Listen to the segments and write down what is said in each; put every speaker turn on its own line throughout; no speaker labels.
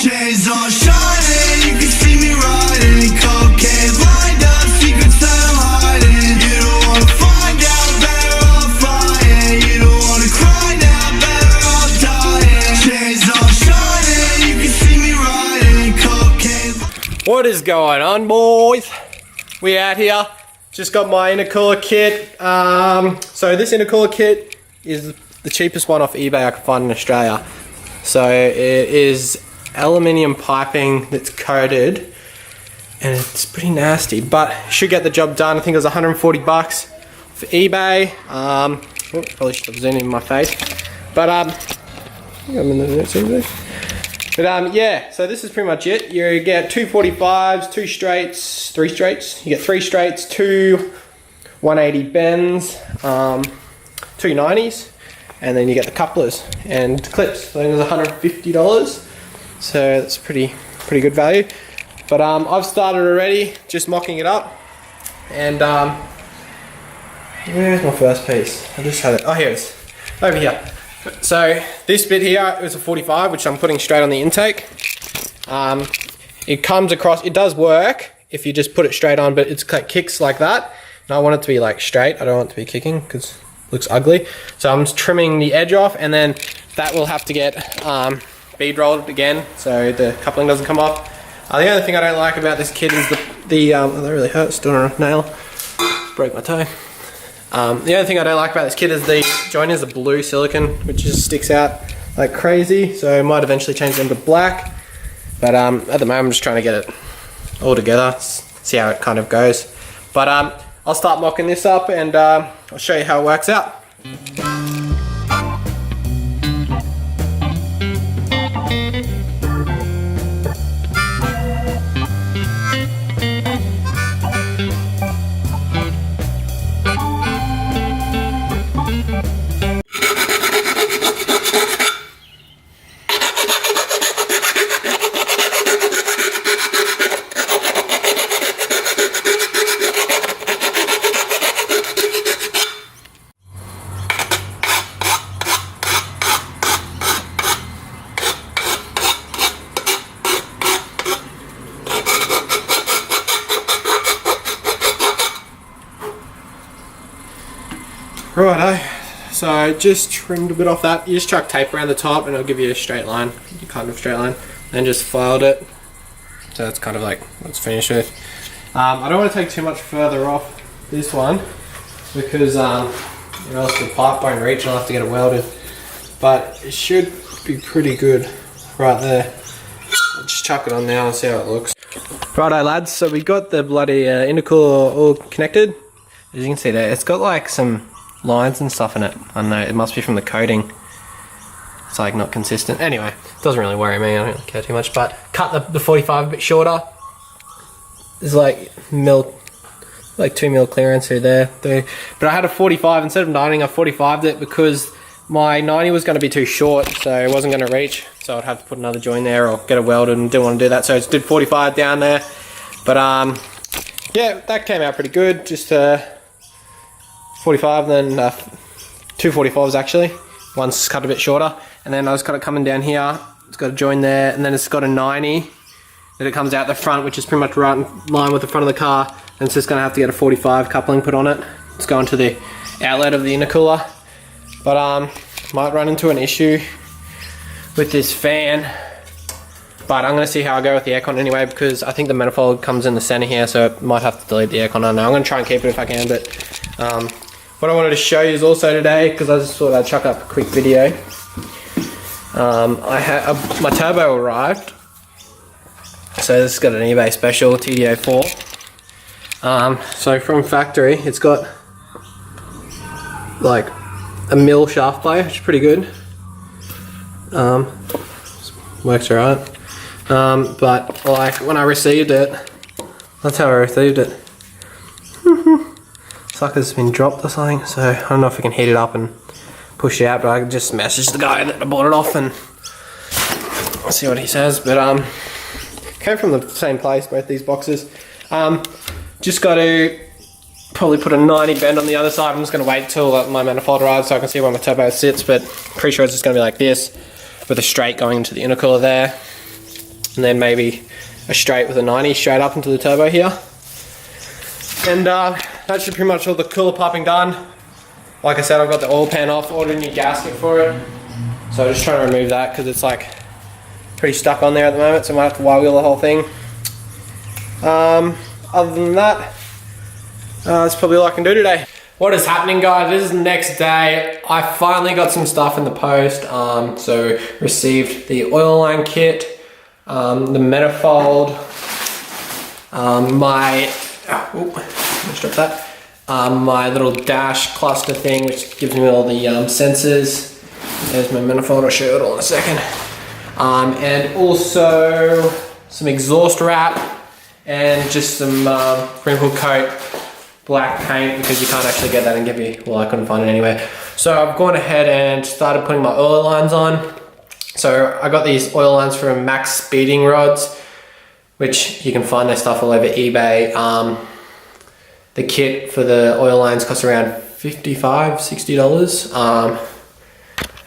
Chains on shining, you can see me riding. Cocaine lined up, secrets that I'm hiding. You don't wanna find out, better off flying. You don't wanna cry now, better off dying. Chains on shining, you can see me riding. Cocaine.
What is going on, boys? We out here. Just got my intercooler kit. So this intercooler kit is the cheapest one off eBay I could find in Australia. So it is aluminium piping that's coated, and it's pretty nasty, but should get the job done. I think it was 140 bucks for eBay. Probably should have zoomed in my face, but I'm in the notes anyway. But yeah, so this is pretty much it. You get two 45s, two straights, three straights. You get three straights, two 180 bends, two 90s, and then you get the couplers and clips. So it was $150. So that's pretty good value. But I've started already, just mocking it up. And where's my first piece? I just had it. Oh, here it is. Over here. So this bit here is a 45, which I'm putting straight on the intake. It comes across, it does work if you just put it straight on, but it's like kicks like that. And I want it to be like straight. I don't want it to be kicking because it looks ugly. So I'm trimming the edge off, and then that will have to get bead rolled again so the coupling doesn't come off. The only thing I don't like about this kit is that really hurts doing a nail. Broke my toe. The only thing I don't like about this kit is the joint is a blue silicone, which just sticks out like crazy. So I might eventually change them to black. But at the moment I'm just trying to get it all together, see how it kind of goes. But I'll start mocking this up, and I'll show you how it works out. Righto, so I just trimmed a bit off that. You just chuck tape around the top and it'll give you a straight line, kind of straight line. Then just filed it, so it's kind of like what it's finished with. I don't want to take too much further off this one because or else the pipe won't reach and I'll have to get it welded. But it should be pretty good right there. I'll just chuck it on now and see how it looks. Righto lads, so we got the bloody intercooler all connected. As you can see there, it's got like some lines and stuff in it. I don't know, it must be from the coating. It's like not consistent. Anyway, it doesn't really worry me, I don't really care too much, but cut the 45 a bit shorter. There's like 2 mil clearance through there. But I had a 45, instead of 90, I 45'd it because my 90 was going to be too short, so it wasn't going to reach. So I'd have to put another joint there or get it welded, and didn't want to do that, so I just did 45 down there. But yeah, that came out pretty good. Just 45, then 2 45s actually. One's cut a bit shorter, and then I just got it coming down here. It's got a join there, and then it's got a 90 that it comes out the front, which is pretty much right in line with the front of the car. And it's just going to have to get a 45 coupling put on it. It's going to the outlet of the intercooler, but might run into an issue with this fan. But I'm going to see how I go with the aircon anyway, because I think the manifold comes in the center here, so I might have to delete the aircon. I don't know. I'm going to try and keep it if I can, but what I wanted to show you is also today, because I just thought I'd chuck up a quick video. My turbo arrived. So this has got an eBay special, TDO4. So from factory, it's got like a mil shaft play, which is pretty good. Works alright. But like when I received it, that's how I received it. Sucker's been dropped or something, so I don't know if I can heat it up and push it out, but I can just message the guy that I bought it off and see what he says. But came from the same place, both these boxes. Just got to probably put a 90 bend on the other side. I'm just going to wait till my manifold arrives so I can see where my turbo sits, but pretty sure it's just going to be like this with a straight going into the intercooler there. and then maybe a straight with a 90 straight up into the turbo here. And that should pretty much all the cooler piping done. Like I said, I've got the oil pan off, ordered a new gasket for it. So I'm just trying to remove that because it's like pretty stuck on there at the moment, so I might have to wire wheel the whole thing. Other than that, that's probably all I can do today. What is happening, guys? This is the next day. I finally got some stuff in the post. So received the oil line kit, the manifold, my little dash cluster thing, which gives me all the sensors. There's my manifold, I'll show you it all in a second. And also some exhaust wrap and just some wrinkle coat black paint, because you can't actually get that in Gibby. Well, I couldn't find it anywhere. So I've gone ahead and started putting my oil lines on. So I got these oil lines from Max Speeding Rods, which you can find their stuff all over eBay. The kit for the oil lines costs around $55, $60.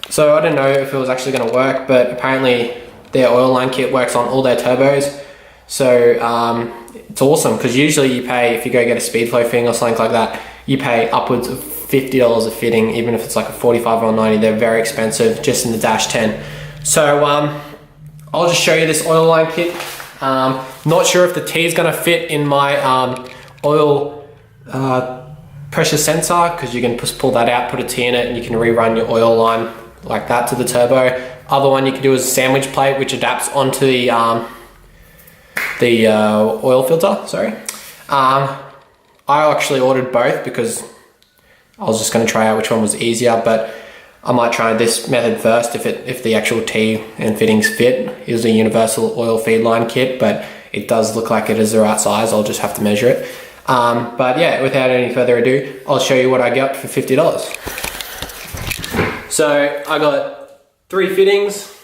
So I didn't know if it was actually going to work, but apparently their oil line kit works on all their turbos. So it's awesome, because usually you pay, if you go get a Speedflow fitting or something like that, you pay upwards of $50 a fitting, even if it's like a 45 or a 90. They're very expensive just in the Dash 10. So I'll just show you this oil line kit. Not sure if the T is going to fit in my oil pressure sensor, because you can just pull that out, put a T in it, and you can rerun your oil line like that to the turbo. Other one you can do is a sandwich plate, which adapts onto the oil filter. Sorry. I actually ordered both because I was just going to try out which one was easier, but I might try this method first if the actual T and fittings fit. It is a universal oil feed line kit, but it does look like it is the right size. I'll just have to measure it. But yeah, without any further ado, I'll show you what I got for $50. So I got 3 fittings.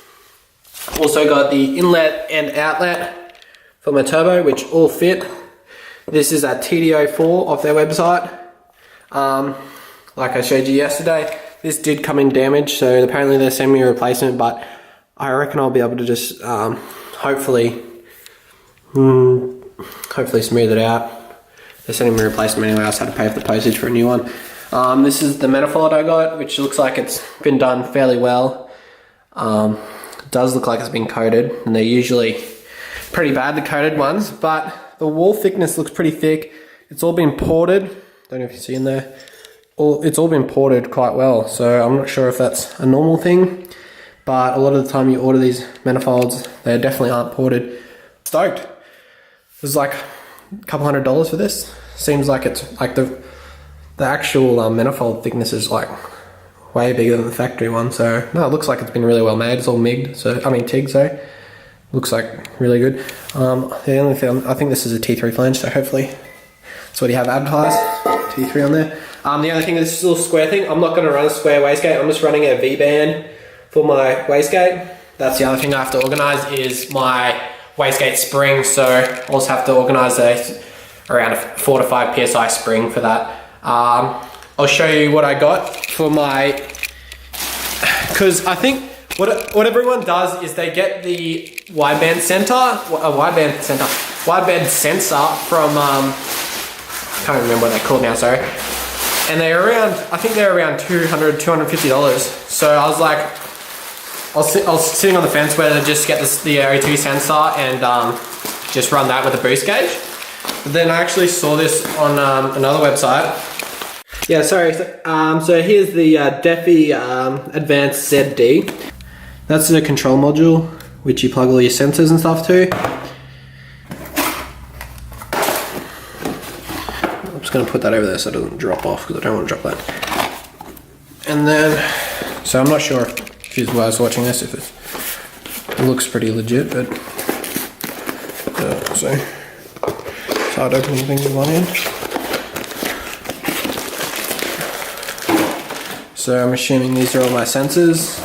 Also got the inlet and outlet for my turbo, which all fit. This is a TDO4 off their website. Like I showed you yesterday, this did come in damaged, so apparently they're sending me a replacement, but I reckon I'll be able to just hopefully smooth it out. They're sending me a replacement anyway. I just had to pay for the postage for a new one. This is the manifold I got, which looks like it's been done fairly well. It does look like it's been coated, and they're usually pretty bad, the coated ones, but the wall thickness looks pretty thick. It's all been ported. Don't know if you see in there. It's all been ported quite well, so I'm not sure if that's a normal thing, but a lot of the time you order these manifolds, they definitely aren't ported. Stoked. There's like a couple $100 for this. Seems like it's like the actual manifold thickness is like way bigger than the factory one. So no, it looks like it's been really well made. It's all MIG, so I mean TIG. So looks like really good. The only thing, I think this is a T3 flange, so hopefully that's what you have advertised. T3 on there. The other thing is this little square thing. I'm not going to run a square wastegate. I'm just running a V-band for my wastegate. That's the other thing I have to organize is my wastegate spring. So I also have to organize around a 4 to 5 PSI spring for that. I'll show you what I got for my, because I think what everyone does is they get the wideband sensor from, I can't remember what they're called now, sorry. And they're around, I think they're around $200, $250. So I was like, I was sitting on the fence whether to just get the O2 sensor and just run that with a boost gauge. But then I actually saw this on another website. Yeah, sorry. So here's the Defi Advanced ZD. That's the control module, which you plug all your sensors and stuff to. I'm just going to put that over there so it doesn't drop off, because I don't want to drop that. And then, so I'm not sure if you guys watching this, if it looks pretty legit, but so it's hard opening things with one hand. So I'm assuming these are all my sensors.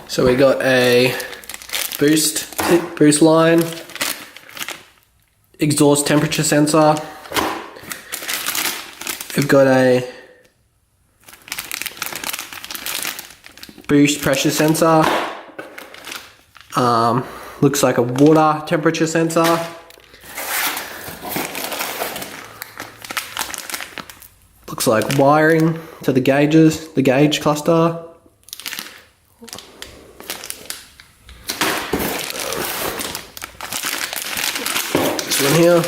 So we got a boost line, exhaust temperature sensor. We've got a boost pressure sensor, Looks like a water temperature sensor. Looks like wiring to the gauges, the gauge cluster. This one here.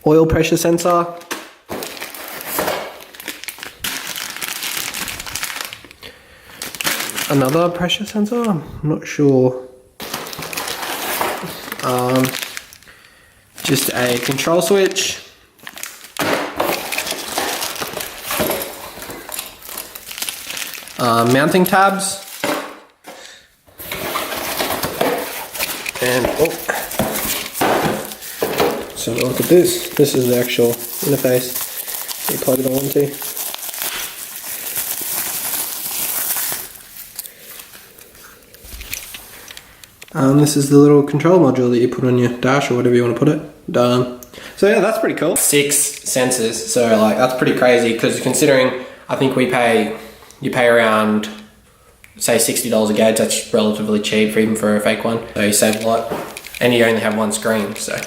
Oil pressure sensor. Another pressure sensor, I'm not sure. Just a control switch. Mounting tabs. And so look at this. This is the actual interface you plug it all into. This is the little control module that you put on your dash or whatever you want to put it. So yeah, that's pretty cool. 6 sensors, so like that's pretty crazy because considering I think you pay around say $60 a gauge. That's relatively cheap even for a fake one. So you save a lot, and you only have one screen. So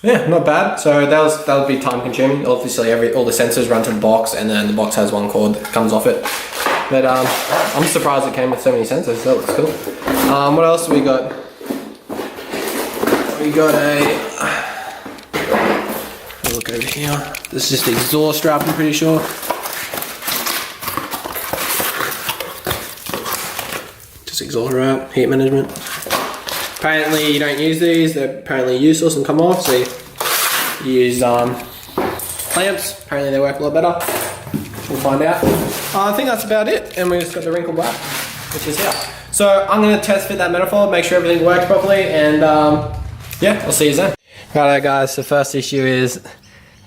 yeah, not bad. So that would be time consuming. Obviously, all the sensors run to the box, and then the box has one cord that comes off it. But I'm surprised it came with so many sensors. That looks cool. What else have we got? We got look over here. This is just the exhaust strap, I'm pretty sure. Just exhaust wrap, heat management. Apparently you don't use these, they're apparently useless and come off, so you use clamps. Apparently they work a lot better. We'll find out. I think that's about it, and we just got the wrinkle black, which is here. So I'm going to test fit that manifold, make sure everything works properly, and yeah, I'll see you then. Righto guys, the first issue is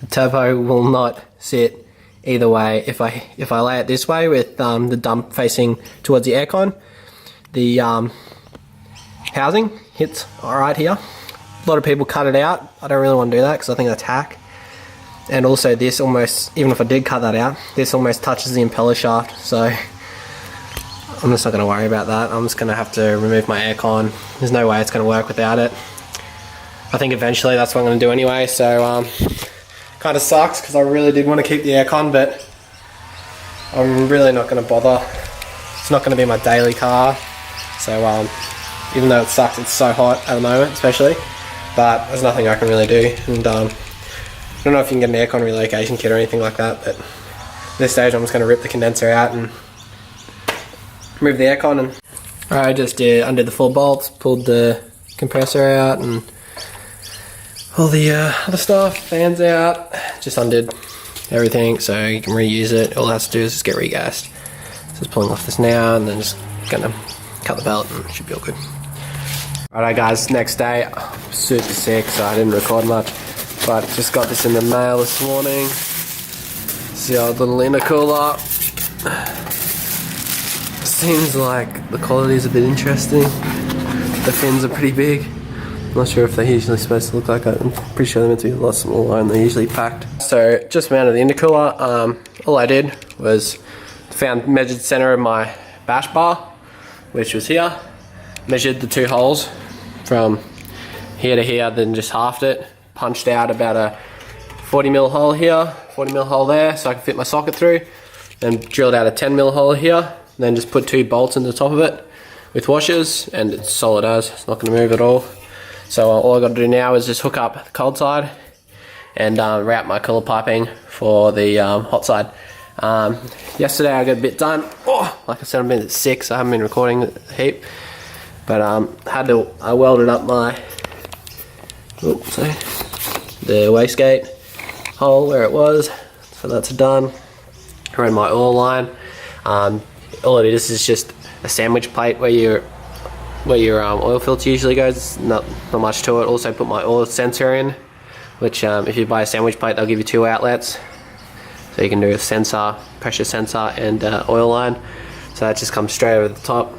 the turbo will not sit either way. If I lay it this way with the dump facing towards the aircon, the housing hits alright here. A lot of people cut it out. I don't really want to do that because I think that's hack. And also this almost, even if I did cut that out, this almost touches the impeller shaft, so I'm just not going to worry about that. I'm just going to have to remove my aircon. There's no way it's going to work without it. I think eventually that's what I'm going to do anyway, so kind of sucks because I really did want to keep the aircon, but I'm really not going to bother. It's not going to be my daily car, so even though it sucks, it's so hot at the moment especially, but there's nothing I can really do. And I don't know if you can get an aircon relocation kit or anything like that, but at this stage I'm just going to rip the condenser out and remove the aircon. And I just undid the 4 bolts, pulled the compressor out and all the other stuff, fans out, just undid everything so you can reuse it. All it has to do is just get regassed. So just pulling off this now and then just gonna cut the belt and it should be all good. Alright guys, next day, I'm super sick so I didn't record much, but just got this in the mail this morning. It's the old little intercooler. Seems like the quality is a bit interesting. The fins are pretty big. I'm not sure if they're usually supposed to look like that. I'm pretty sure they're meant to be a lot smaller and they're usually packed. So just mounted the intercooler. All I did was measured the center of my bash bar, which was here. Measured the 2 holes from here to here, then just halved it. Punched out about a 40mm hole here, 40mm hole there, so I can fit my socket through. Then drilled out a 10mm hole here. Then just put 2 bolts in the top of it with washers, and it's solid as. It's not going to move at all. So all I got to do now is just hook up the cold side and route my cooler piping for the hot side. Yesterday I got a bit done. Oh, like I said, I've been sick, so I haven't been recording a heap. But I welded up my the wastegate hole where it was, so that's done. I ran my oil line. All it is just a sandwich plate where your oil filter usually goes. Not much to it. Also put my oil sensor in, which if you buy a sandwich plate they'll give you 2 outlets, so you can do a sensor, pressure sensor and oil line. So that just comes straight over the top.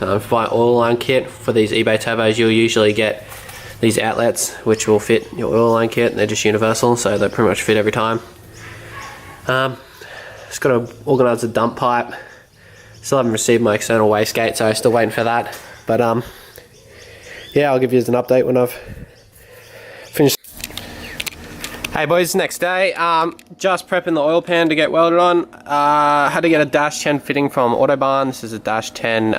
If you buy an oil line kit for these eBay turbos, you'll usually get these outlets which will fit your oil line kit, and they're just universal, so they pretty much fit every time. Just got to organise the dump pipe. Still haven't received my external wastegate, so still waiting for that. But yeah, I'll give you an update when I've finished. Hey boys, next day. Just prepping the oil pan to get welded on. Had to get a dash 10 fitting from Autobahn. This is a dash 10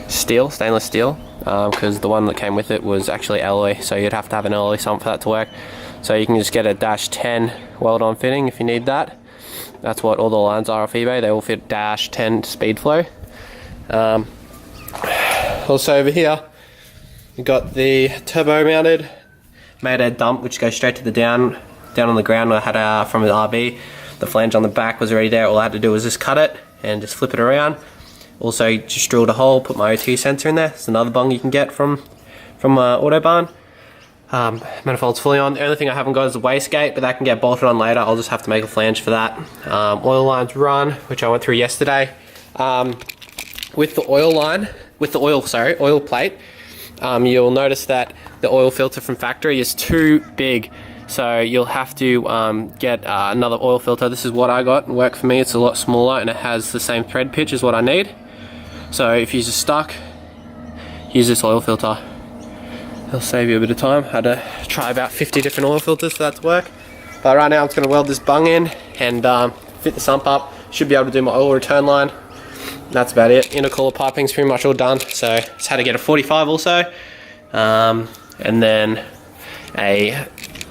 stainless steel, because the one that came with it was actually alloy, so you'd have to have an alloy sump for that to work. So you can just get a dash 10 weld on fitting if you need that. That's what all the lines are off eBay. They all fit dash 10 speed flow. Also over here, we got the turbo mounted. Made a dump which goes straight to the down on the ground. I had from the RB. The flange on the back was already there. All I had to do was just cut it and just flip it around. Also just drilled a hole, put my O2 sensor in there. It's another bung you can get from Autobahn. Manifold's fully on. The only thing I haven't got is the wastegate, but that can get bolted on later. I'll just have to make a flange for that. Oil lines run, which I went through yesterday. With the oil plate, you'll notice that the oil filter from factory is too big. So you'll have to get another oil filter. This is what I got, it worked for me. It's a lot smaller and it has the same thread pitch as what I need. So if you're stuck, use this oil filter. It'll save you a bit of time. I had to try about 50 different oil filters for that to work. But right now I'm just going to weld this bung in and fit the sump up. Should be able to do my oil return line. That's about it. Intercooler piping's pretty much all done. So just had to get a 45 also. And then a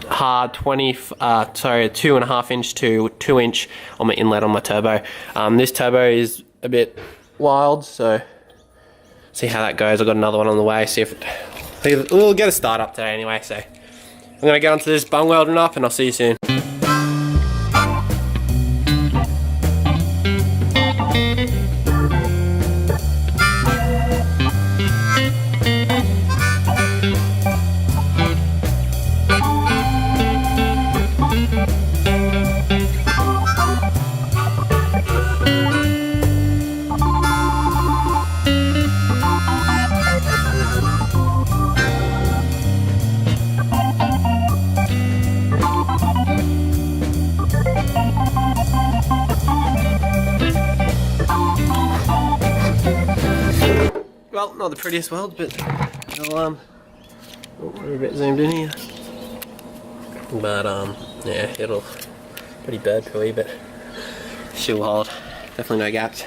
hard 2.5 inch to 2 inch on my inlet on my turbo. This turbo is a bit wild, so see how that goes. I've got another one on the way. See if we'll get a start up today anyway. So I'm gonna get onto this bung welding up, and I'll see you soon. Well, not the prettiest weld, but we're a bit zoomed in here. But yeah, it'll pretty bad for you, but she'll hold. Definitely no gaps.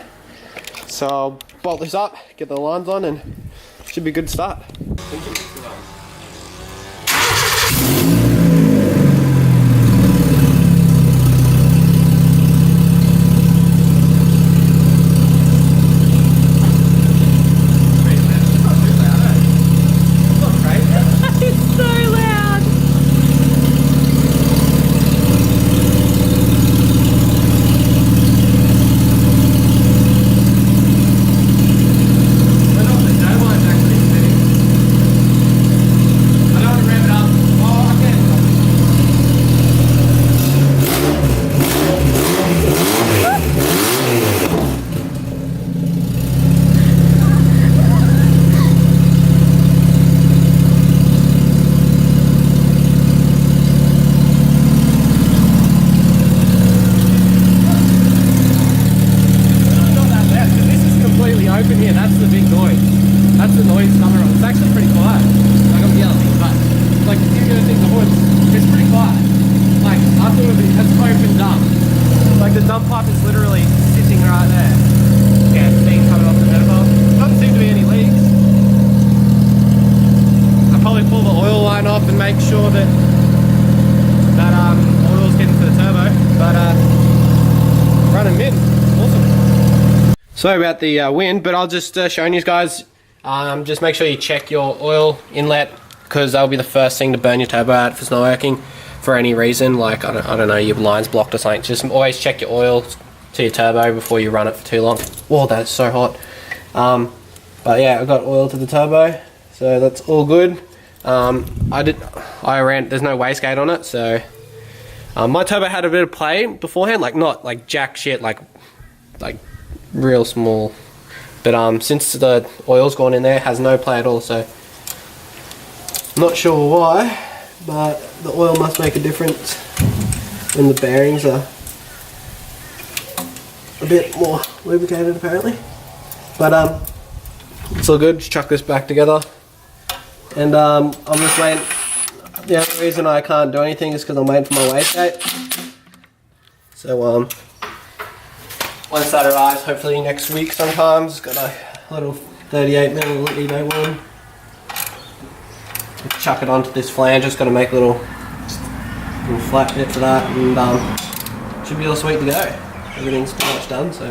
So I'll bolt this up, get the lines on, and should be a good start. Open here, that's the big noise. That's the noise coming on. It's actually pretty quiet. Like I'm yelling, but like if you're gonna think the hoods, it's pretty quiet. Like I thought it'd be that's open dump. Like the dump pipe is literally sitting right there. Yeah, steam coming off the manifold. Doesn't seem to be any leaks. I'll probably pull the oil line off and make sure that oil's getting to the turbo. But running mid, awesome. Sorry about the wind, but I'll just show you guys. Just make sure you check your oil inlet, because that'll be the first thing to burn your turbo out if it's not working for any reason. Like I don't know, your line's blocked or something. Just always check your oil to your turbo before you run it for too long. Whoa, that's so hot. But yeah, I've got oil to the turbo, so that's all good. There's no wastegate on it, so my turbo had a bit of play beforehand, like not like jack shit, like real small, but since the oil's gone in there, it has no play at all, so not sure why, but the oil must make a difference when the bearings are bit more lubricated apparently. But it's all good. Just chuck this back together. And I'm just waiting. The only reason I can't do anything is because I'm waiting for my wastegate. So once that arrives, hopefully next week sometime, it's got a little 38 ml evo one. Chuck it onto this flange. Just got to make a little flat bit for that, and should be all sweet to go. Everything's pretty much done. So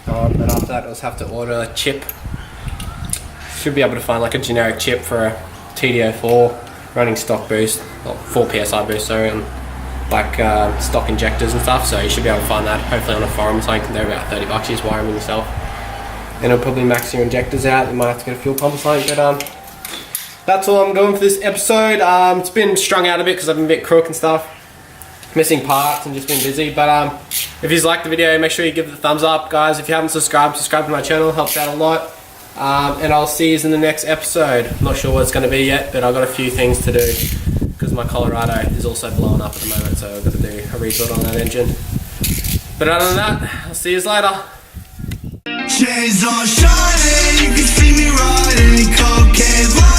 then after that, I'll just have to order a chip. Should be able to find like a generic chip for a TD04 running stock boost, or 4 psi boost, sorry, and like stock injectors and stuff. So you should be able to find that hopefully on a forum. So they're about $30. You just wire them yourself, and it'll probably max your injectors out. You might have to get a fuel pump or something, but that's all I'm doing for this episode. It's been strung out a bit because I've been a bit crook and stuff, missing parts and just been busy. But if you like the video, make sure you give it a thumbs up, guys. If you haven't subscribed to my channel, helps out a lot. And I'll see you in the next episode. I'm not sure what it's going to be yet, but I've got a few things to do because my Colorado is also blowing up at the moment, so I've got to do a rebuild on that engine. But other than that, I'll see you later.
Chains are shining, you can see me riding, cocaine.